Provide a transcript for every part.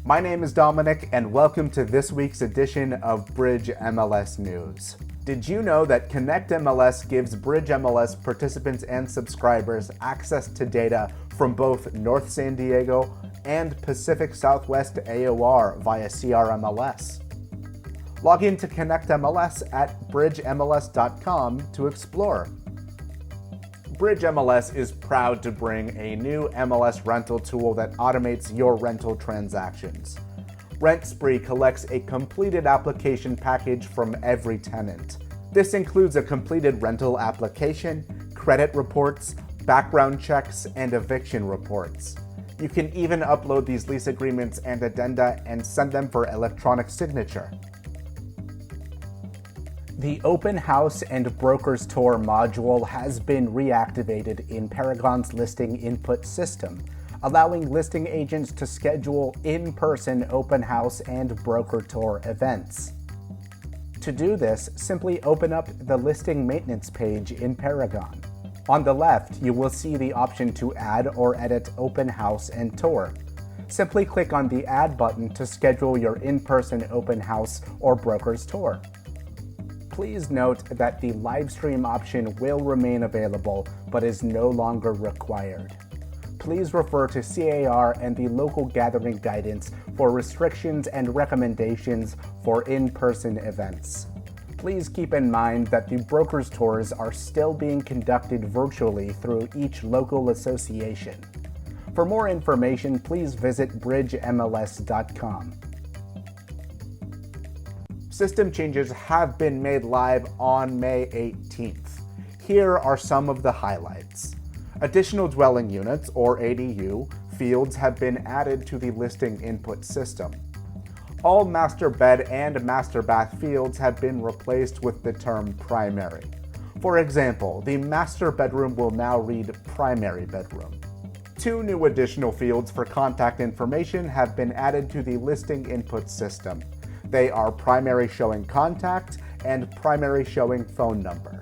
My name is Dominic, and welcome to this week's edition of bridgeMLS News. Did you know that ConnectMLS gives bridgeMLS participants and subscribers access to data from both North San Diego and Pacific Southwest AOR via CRMLS? Log in to ConnectMLS at bridgeMLS.com to explore. bridgeMLS is proud to bring a new MLS rental tool that automates your rental transactions. Rentspree collects a completed application package from every tenant. This includes a completed rental application, credit reports, background checks, and eviction reports. You can even upload these lease agreements and addenda and send them for electronic signature. The Open House and Brokers Tour module has been reactivated in Paragon's listing input system, allowing listing agents to schedule in-person open house and broker tour events. To do this, simply open up the listing maintenance page in Paragon. On the left, you will see the option to add or edit open house and tour. Simply click on the Add button to schedule your in-person open house or broker's tour. Please note that the live stream option will remain available but is no longer required. Please refer to CAR and the local gathering guidance for restrictions and recommendations for in-person events. Please keep in mind that the brokers' tours are still being conducted virtually through each local association. For more information, please visit bridgeMLS.com. System changes have been made live on May 18th. Here are some of the highlights. Additional dwelling units, or ADU, fields have been added to the listing input system. All master bed and master bath fields have been replaced with the term primary. For example, the master bedroom will now read primary bedroom. 2 new additional fields for contact information have been added to the listing input system. They are primary showing contact and primary showing phone number.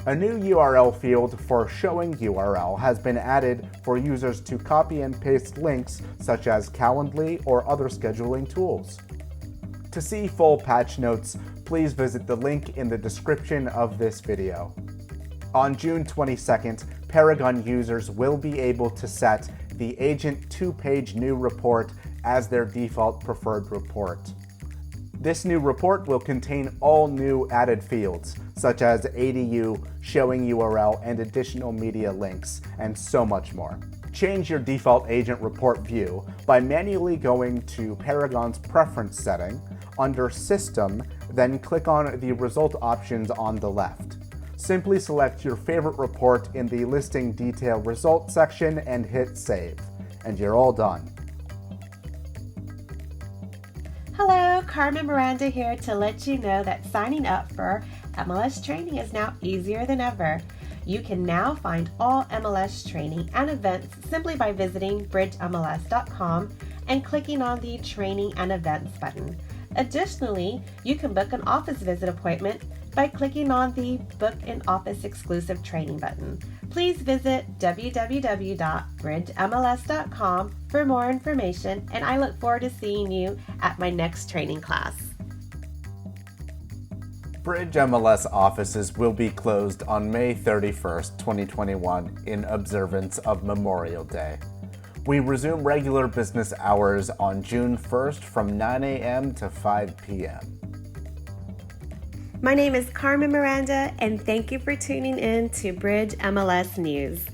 A new URL field for showing URL has been added for users to copy and paste links such as Calendly or other scheduling tools. To see full patch notes, please visit the link in the description of this video. On June 22nd, Paragon users will be able to set the Agent 2-page new report as their default preferred report. This new report will contain all new added fields, such as ADU, showing URL, and additional media links, and so much more. Change your default agent report view by manually going to Paragon's preference setting, under System, then click on the result options on the left. Simply select your favorite report in the listing detail results section and hit Save, and you're all done. Hello, Carmen Miranda here to let you know that signing up for MLS Training is now easier than ever. You can now find all MLS training and events simply by visiting bridgeMLS.com and clicking on the Training and Events button. Additionally, you can book an office visit appointment by clicking on the Book an Office Exclusive Training button. Please visit www.bridgemls.com for more information, and I look forward to seeing you at my next training class. bridgeMLS offices will be closed on May 31st, 2021 in observance of Memorial Day. We resume regular business hours on June 1st from 9 a.m. to 5 p.m. My name is Carmen Miranda, and thank you for tuning in to bridgeMLS News.